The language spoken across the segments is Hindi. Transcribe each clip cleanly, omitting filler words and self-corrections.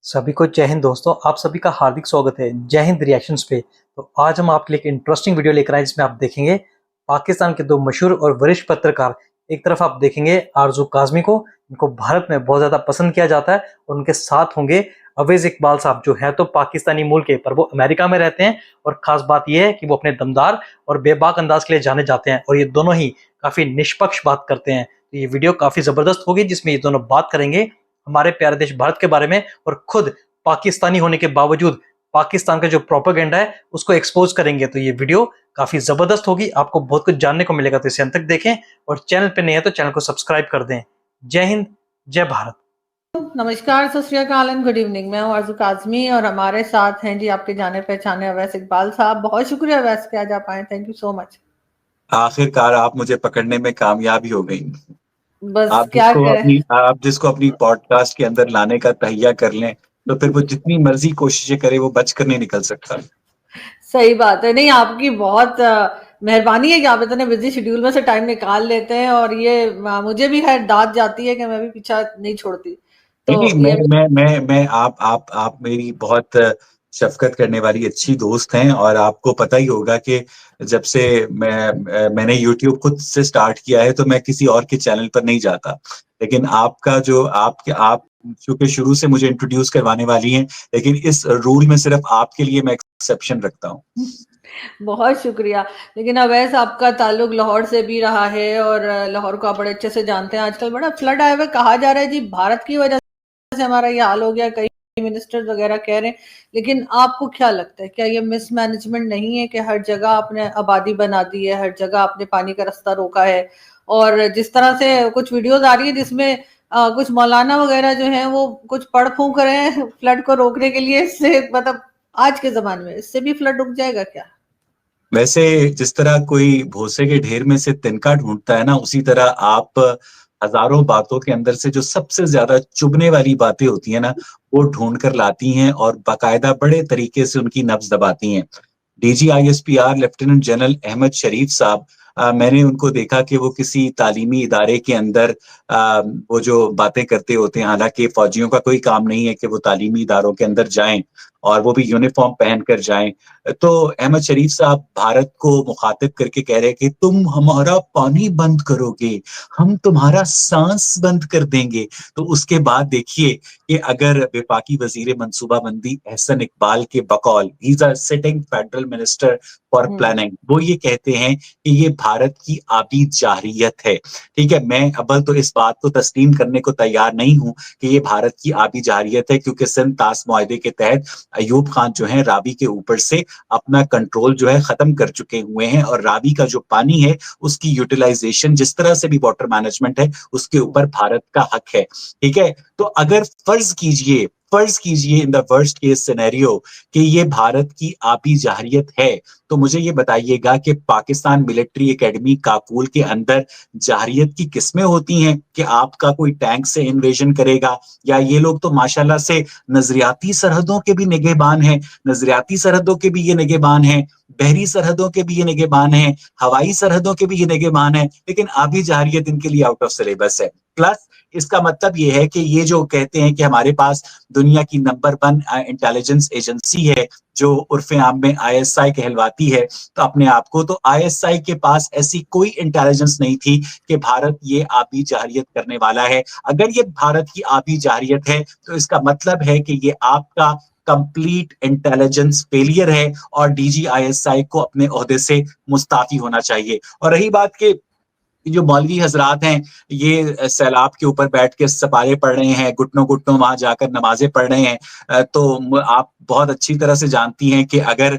सभी को जय हिंद दोस्तों। आप सभी का हार्दिक स्वागत है जय हिंद रिएक्शंस पे। तो आज हम आपके लिए एक इंटरेस्टिंग वीडियो लेकर आए जिसमें आप देखेंगे पाकिस्तान के दो मशहूर और वरिष्ठ पत्रकार। एक तरफ आप देखेंगे आरजू काजमी को, इनको भारत में बहुत ज्यादा पसंद किया जाता है, और उनके साथ होंगे अवैज इकबाल साहब, जो है तो पाकिस्तानी मूल के पर वो अमेरिका में रहते हैं। और खास बात यह है कि वो अपने दमदार और बेबाक अंदाज के लिए जाने जाते हैं, और ये दोनों ही काफी निष्पक्ष बात करते हैं। तो ये वीडियो काफी जबरदस्त होगी जिसमें ये दोनों बात करेंगे हमारे प्यारे देश भारत के बारे में, और खुद पाकिस्तानी होने के बावजूद पाकिस्तान का जो प्रोपेगेंडा है उसको एक्सपोज करेंगे। तो ये वीडियो काफी जबरदस्त होगी, आपको बहुत कुछ जानने को मिलेगा। तो इसे अंत तक देखें, और चैनल पे नहीं है तो चैनल को सब्सक्राइब कर दें। जय हिंद, जय भारत। नमस्कार, सत श्री अकाल एंड गुड इवनिंग। मैं हूं आरजू काजमी और हमारे साथ हैं जी आपके जाने पहचाने अवैस इकबाल साहब। बहुत शुक्रिया अवैस के आज आप आए, थैंक यू सो मच। आखिरकार आप मुझे पकड़ने में कामयाब ही हो गई। बस क्या करें। आप जिसको अपनी पॉडकास्ट के अंदर लाने का तहिया कर लें तो फिर वो जितनी मर्जी कोशिशें करे वो बचकर नहीं निकल सकता। सही बात है। नहीं, आपकी बहुत मेहरबानी है कि आप इतने बिजी शेड्यूल में से टाइम निकाल लेते हैं, और ये मुझे भी खैर दाद जाती है कि मैं भी पीछा नहीं छोड़ती। तो नहीं, ये मैं आप मेरी बहुत शफकत करने वाली अच्छी दोस्त हैं, और आपको पता ही होगा कि जब से मैंने YouTube खुद से स्टार्ट किया है तो मैं किसी और के चैनल पर नहीं जाता। लेकिन आपका जो आप चूंकि शुरू से मुझे इंट्रोड्यूस करवाने वाली हैं, लेकिन इस रूल में सिर्फ आपके लिए मैं एक्सेप्शन रखता हूँ। बहुत शुक्रिया। लेकिन अवैस, आपका ताल्लुक लाहौर से भी रहा है और लाहौर को आप बड़े अच्छे से जानते हैं। आजकल बड़ा फ्लड आया हुआ है, कहा जा रहा है जी भारत की वजह से हमारा ये हाल हो गया, कई मिनिस्टर्स वगैरह कह रहे हैं। लेकिन आपको क्या लगता है, क्या ये मिसमैनेजमेंट नहीं है कि हर जगह आपने आबादी बना दी है, हर जगह आपने पानी का रास्ता रोका है? और जिस तरह से कुछ वीडियोस आ रही है जिसमें कुछ मौलाना वगैरह जो है वो कुछ पढ़ फूंक रहे हैं फ्लड को रोकने के लिए, इससे मतलब आज के जमाने में इससे भी फ्लड रुक जाएगा क्या? वैसे जिस तरह कोई भूसे के ढेर में से तिनका ढूंढता है ना, उसी तरह आप हजारों बातों के अंदर से जो सबसे ज्यादा चुभने वाली बातें होती है ना, वो ढूंढ कर लाती हैं और बाकायदा बड़े तरीके से उनकी नब्ज दबाती हैं। DGISPR लेफ्टिनेंट जनरल अहमद शरीफ साहब, मैंने उनको देखा कि वो किसी तालीमी इदारे के अंदर वो जो बातें करते होते हैं, हालांकि फौजियों का कोई काम नहीं है कि वो तालीमी इदारों के अंदर जाएं और वो भी यूनिफॉर्म पहन कर जाएं। तो अहमद शरीफ साहब भारत को मुखातिब करके कह रहे हैं कि तुम हमारा पानी बंद करोगे, हम तुम्हारा सांस बंद कर देंगे। तो उसके बाद देखिए कि अगर वफाकी वजीर मनसूबाबंदी एहसन इकबाल के बकौल, he is a sitting federal minister for planning, वो ये कहते हैं कि ये भारत की आबी जारियत है। ठीक है, मैं अव्वल तो इस बात को तस्लीम करने को तैयार नहीं हूं कि ये भारत की आबी जारियत है, क्योंकि सिंध तास मुआहदे के तहत अयूब खान जो है रावी के ऊपर से अपना कंट्रोल जो है खत्म कर चुके हुए हैं, और रावी का जो पानी है उसकी यूटिलाइजेशन जिस तरह से भी वाटर मैनेजमेंट है उसके ऊपर भारत का हक है। ठीक है, तो अगर फर्ज कीजिए in the worst case scenario कि ये भारत की आबी जाहिरियत है, तो मुझे ये बताइएगा कि पाकिस्तान मिलिट्री एकेडमी काकुल के अंदर जाहिरियत की किस्में होती हैं कि आपका कोई टैंक से इन्वेजन करेगा, या ये लोग तो माशाल्लाह से नजरियाती सरहदों के भी निगहबान हैं, नजरियाती सरहदों के भी ये निगहबान हैं, बहरी सरहदों के भी ये निगहबान हैं, हवाई सरहदों के भी ये निगहबान हैं, लेकिन आबी जाहिरियत इनके लिए आउट ऑफ सिलेबस है। प्लस इसका मतलब ये है कि ये जो कहते हैं कि हमारे पास दुनिया की नंबर 1 इंटेलिजेंस एजेंसी है जो उर्फ आम में ISI कहलवाती है, तो अपने आप को, तो ISI के पास ऐसी कोई इंटेलिजेंस नहीं थी कि भारत ये आबी जाहिरियत करने वाला है। अगर ये भारत की आबी जाहिरियत है तो इसका मतलब है कि ये आपका कंप्लीट इंटेलिजेंस फेलियर है, और DGISI को अपने ओहदे से मुस्ताफी होना चाहिए। और रही बात के जो मौलवी हजरात हैं, ये सैलाब के ऊपर बैठ के सपारे पढ़ रहे हैं, घुटनों घुटनों वहां जाकर नमाजें पढ़ रहे हैं, तो आप बहुत अच्छी तरह से जानती हैं कि अगर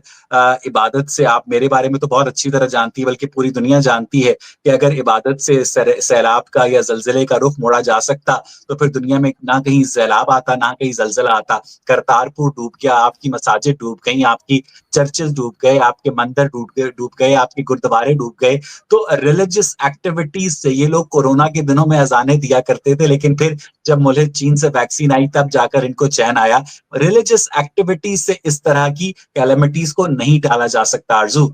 इबादत से, आप मेरे बारे में तो बहुत अच्छी तरह जानती है, बल्कि पूरी दुनिया जानती है कि अगर इबादत से सैलाब का या जलजले का रुख मोड़ा जा सकता तो फिर दुनिया में ना कहीं सैलाब आता ना कहीं जलजला आता। करतारपुर डूब गया, आपकी मसाजिद डूब गई, आपकी चर्चेस डूब गए, आपके मंदिर डूब गए, आपके गुरुद्वारे डूब गए। तो रिलीजियस एक्टिविटीज से ये लोग कोरोना के दिनों में अजाने दिया करते थे, लेकिन फिर जब मुल्क चीन से वैक्सीन आई तब जाकर इनको चैन आया। रिलीजियस एक्टिविटीज से इस तरह की कैलेमिटीज को नहीं टाला जा सकता। आरजू,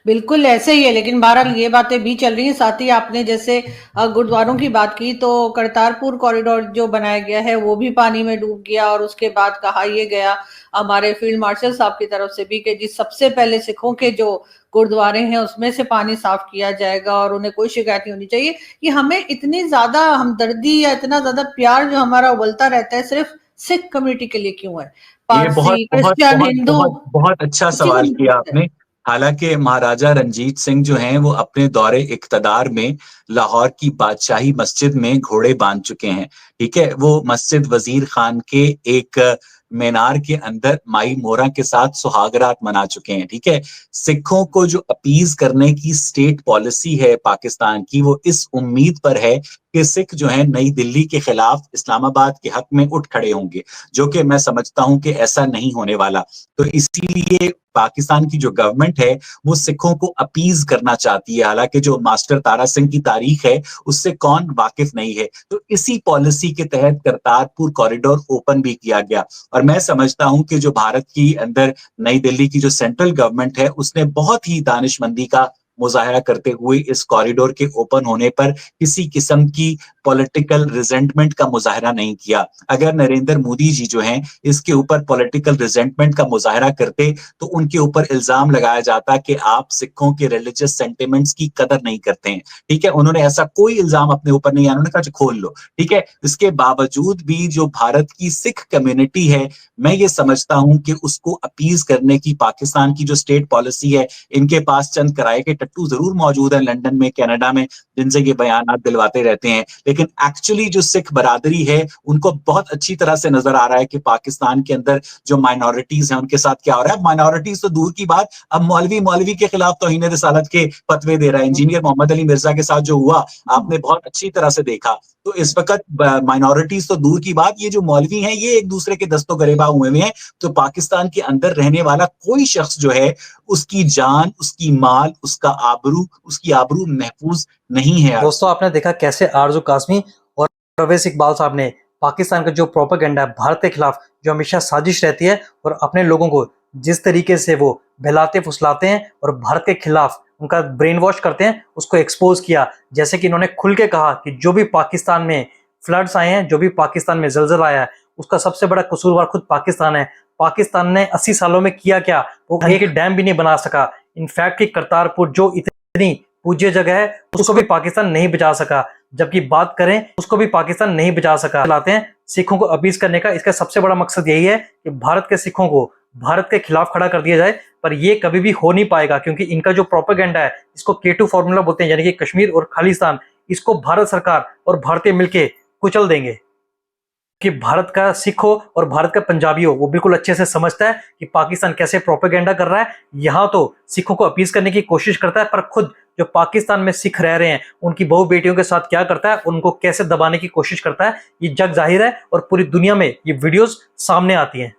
बिल्कुल ऐसे ही है, लेकिन बहरहाल ये बातें भी चल रही हैं। साथ ही आपने जैसे गुरुद्वारों की बात की, तो करतारपुर कॉरिडोर जो बनाया गया है वो भी पानी में डूब गया, और उसके बाद कहा ये गया हमारे फील्ड मार्शल साहब की तरफ से भी कि जी सबसे पहले सिखों के जो गुरुद्वारे हैं उसमें से पानी साफ किया जाएगा और उन्हें कोई शिकायत नहीं होनी चाहिए। ये हमें इतनी ज्यादा हमदर्दी या इतना ज्यादा प्यार जो हमारा उबलता रहता है सिर्फ सिख कम्युनिटी के लिए क्यों है? ये बहुत पारसी, बहुत क्रिश्चियन, बहुत हिंदू बहुत बहुत अच्छा किसी को सवाल नहीं किया पूछते। आपने। हालांकि महाराजा रंजीत सिंह जो हैं वो अपने दौरे इक़्तिदार में लाहौर की बादशाही मस्जिद में घोड़े बांध चुके हैं। ठीक है, वो मस्जिद वजीर खान के एक मीनार के अंदर माई मोरा के साथ सुहागरात मना चुके हैं। ठीक है, सिखों को जो अपीज करने की स्टेट पॉलिसी है पाकिस्तान की, वो इस उम्मीद पर है कि सिख जो है नई दिल्ली के खिलाफ इस्लामाबाद के हक में उठ खड़े होंगे, जो कि मैं समझता हूं कि ऐसा नहीं होने वाला। तो इसीलिए पाकिस्तान की जो गवर्नमेंट है वो सिखों को अपीज करना चाहती है। हालांकि जो मास्टर तारा सिंह की तारीख है उससे कौन वाकिफ नहीं है। तो इसी पॉलिसी के तहत करतारपुर कॉरिडोर ओपन भी किया गया, और मैं समझता हूं कि जो भारत की अंदर नई दिल्ली की जो सेंट्रल गवर्नमेंट है उसने बहुत ही दानिशमंदी का मुजाहरा करते हुए इस कॉरिडोर के ओपन होने पर किसी किस्म की पॉलिटिकल रिजेंटमेंट का मुजाहरा नहीं किया। अगर नरेंद्र मोदी जी जो हैं इसके ऊपर पॉलिटिकल रिजेंटमेंट का मुजाहरा करते तो उनके ऊपर इल्जाम लगाया जाता कि आप सिखों के रिलीजियस सेंटिमेंट्स की कदर नहीं करते हैं। ठीक है, उन्होंने ऐसा कोई इल्जाम अपने ऊपर नहीं आया, उन्होंने कहा खोल लो। ठीक है, इसके बावजूद भी जो भारत की सिख कम्युनिटी है, मैं ये समझता हूं कि उसको अपीज करने की पाकिस्तान की जो स्टेट पॉलिसी है, इनके पास चंद किराए के टट्टू जरूर मौजूद है लंदन में, कनाडा में, जिनसे ये बयान दिलवाते रहते हैं, लेकिन एक्चुअली जो सिख बरादरी है उनको बहुत अच्छी तरह से नजर आ रहा है कि पाकिस्तान के अंदर जो माइनॉरिटीज हैं उनके साथ क्या हो रहा है। माइनॉरिटीज तो दूर की बात, अब मौलवी के खिलाफ तौहीन रिसालत के फतवे दे रहा है। इंजीनियर मोहम्मद अली मिर्जा के साथ जो हुआ आपने बहुत अच्छी तरह से देखा। तो इस वक्त माइनॉरिटीज तो दूर की बात, ये जो मौलवी हैं ये एक दूसरे के दस्तों गरेबा हुए हुए हैं। तो पाकिस्तान के अंदर रहने वाला कोई शख्स जो है उसकी जान, उसकी माल, उसकी आबरू महफूज नहीं है। दोस्तों आपने देखा कैसे आरजू कासमी और परवेज इकबाल साहब ने पाकिस्तान का जो प्रोपेगेंडा है भारत के खिलाफ, जो हमेशा साजिश रहती है, और अपने लोगों को जिस तरीके से वो बहलाते फुसलाते हैं और भारत के खिलाफ उनका ब्रेन वॉश करते हैं, उसको एक्सपोज किया। जैसे कि इन्होंने खुल के कहा कि जो भी पाकिस्तान में फ्लड्स आए हैं, जो भी पाकिस्तान में जलजला आया है, उसका सबसे बड़ा कसूरवार खुद पाकिस्तान है। पाकिस्तान ने 80 सालों में किया क्या? वो एक डैम भी नहीं बना सका। इनफैक्ट कि करतारपुर जो इतनी पूज्य जगह है उसको भी पाकिस्तान नहीं बचा सका। जबकि बात करें उसको भी पाकिस्तान नहीं बचा सका। चलाते हैं सिखों को अपीज करने का, इसका सबसे बड़ा मकसद यही है कि भारत के सिखों को भारत के खिलाफ खड़ा कर दिया जाए, पर ये कभी भी हो नहीं पाएगा क्योंकि इनका जो प्रोपेगेंडा है, इसको K2 फॉर्मूला बोलते हैं, यानी कि कश्मीर और खालिस्तान, इसको भारत सरकार और भारतीय मिलके कुचल देंगे। कि भारत का सिख हो और भारत का पंजाबी हो, वो बिल्कुल अच्छे से समझता है कि पाकिस्तान कैसे प्रोपेगेंडा कर रहा है। यहाँ तो सिखों को अपीज करने की कोशिश करता है, पर खुद जो पाकिस्तान में सिख रह रहे हैं उनकी बहु बेटियों के साथ क्या करता है, उनको कैसे दबाने की कोशिश करता है, ये जग जाहिर है और पूरी दुनिया में ये वीडियोस सामने आती हैं।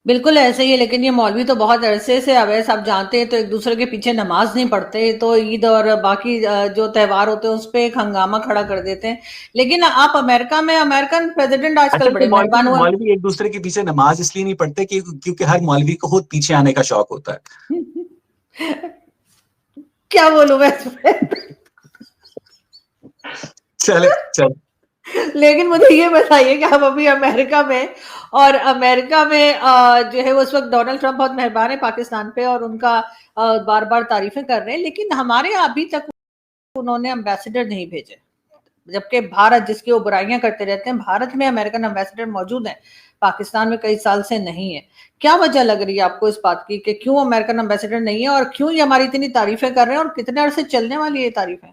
बिल्कुल ऐसे ही है, लेकिन ये मौलवी तो बहुत अरसे से अवैस आप जानते हैं तो एक दूसरे के पीछे नमाज नहीं पढ़ते, तो ईद और बाकी जो त्योहार होते हैं उस पे एक हंगामा खड़ा कर देते हैं। लेकिन आप अमेरिका में, अमेरिकन प्रेसिडेंट आजकल बड़े मेहरबान हुए। मौलवी एक दूसरे के पीछे नमाज इसलिए नहीं पढ़ते क्योंकि हर मौलवी को खुद पीछे आने का शौक होता है। क्या बोलूं मैं इसमें? चले चल। लेकिन मुझे ये बताइए कि आप अभी अमेरिका में, और अमेरिका में जो है उस वक्त डोनाल्ड ट्रंप बहुत मेहरबान है पाकिस्तान पे और उनका बार बार तारीफें कर रहे हैं, लेकिन हमारे यहाँ अभी तक उन्होंने एम्बेसडर नहीं भेजे, जबकि भारत जिसकी वो बुराइयां करते रहते हैं, भारत में अमेरिकन एम्बेसडर मौजूद है, पाकिस्तान में कई साल से नहीं है। क्या वजह लग रही है आपको इस बात की कि क्यों अमेरिकन एम्बेसडर नहीं है, और क्यों ये हमारी इतनी तारीफें कर रहे हैं, और कितने अरसे चलने वाली है ये तारीफें?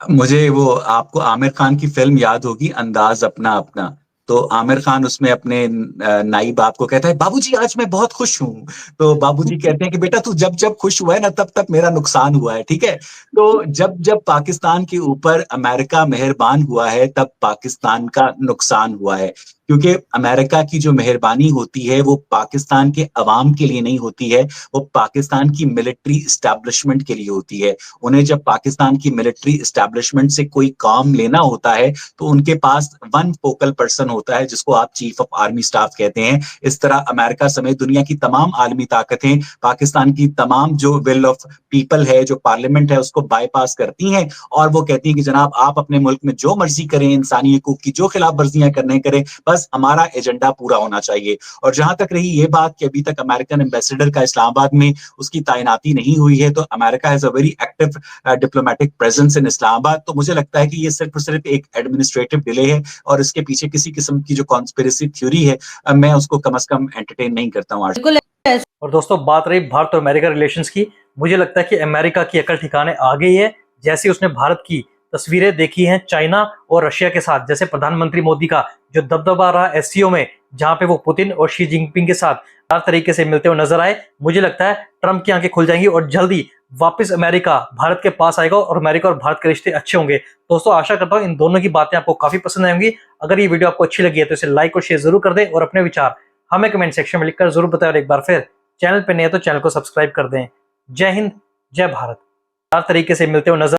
मुझे वो आपको आमिर खान की फिल्म याद होगी, अंदाज अपना अपना। तो आमिर खान उसमें अपने नाई बाप को कहता है, बाबूजी आज मैं बहुत खुश हूं। तो बाबूजी कहते हैं कि बेटा तू जब जब खुश हुआ है ना तब तब मेरा नुकसान हुआ है। ठीक है, तो जब जब पाकिस्तान के ऊपर अमेरिका मेहरबान हुआ है तब पाकिस्तान का नुकसान हुआ है। क्योंकि अमेरिका की जो मेहरबानी होती है वो पाकिस्तान के अवाम के लिए नहीं होती है, वो पाकिस्तान की मिलिट्री एस्टैब्लिशमेंट के लिए होती है। उन्हें जब पाकिस्तान की मिलिट्री एस्टैब्लिशमेंट से कोई काम लेना होता है तो उनके पास वन फोकल पर्सन होता है जिसको आप चीफ ऑफ आर्मी स्टाफ कहते हैं। इस तरह अमेरिका समेत दुनिया की तमाम आलमी ताकतें पाकिस्तान की तमाम जो विल ऑफ पीपल है, जो पार्लियामेंट है, उसको बाईपास करती हैं और वो कहती हैं कि जनाब आप अपने मुल्क में जो मर्जी करें, इंसानी हकूक की जो खिलाफ वर्जियां करने करें, बस हमारा एजेंडा पूरा होना चाहिए। और जहां तक रही ये बात कि अभी तक अमेरिकन एम्बेसडर का इस्लामाबाद में उसकी तैनाती नहीं हुई है, तो America has a very active diplomatic presence in Islamabad. तो मुझे लगता है कि ये सिर्फ और सिर्फ एक एडमिनिस्ट्रेटिव डिले है और इसके पीछे किसी किस्म की जो कॉन्स्पिरेसी थ्योरी है, मैं उसको कम से कम एंटरटेन नहीं करता हूँ। बिल्कुल और दोस्तों बात रही भारत और अमेरिका रिलेशंस की, मुझे लगता है कि अमेरिका की अकल ठिकाने आ गई है। जैसे उसने भारत की तस्वीरें देखी हैं चाइना और रशिया के साथ, जैसे प्रधानमंत्री मोदी का जो दबदबा रहा एससीओ में, जहां पे वो पुतिन और शी जिनपिंग के साथ हर तरीके से मिलते हुए नजर आए, मुझे लगता है ट्रंप की आंखें खुल जाएंगी और जल्दी वापस अमेरिका भारत के पास आएगा और अमेरिका और भारत के रिश्ते अच्छे होंगे। दोस्तों आशा करता हूँ इन दोनों की बातें आपको काफी पसंद आएंगी। अगर ये वीडियो आपको अच्छी लगी है तो इसे लाइक और शेयर जरूर कर दें और अपने विचार हमें कमेंट सेक्शन में लिखकर जरूर बताएं। और एक बार फिर चैनल पे नए तो चैनल को सब्सक्राइब कर दें। जय हिंद, जय भारत। हर तरीके से मिलते हुए नजर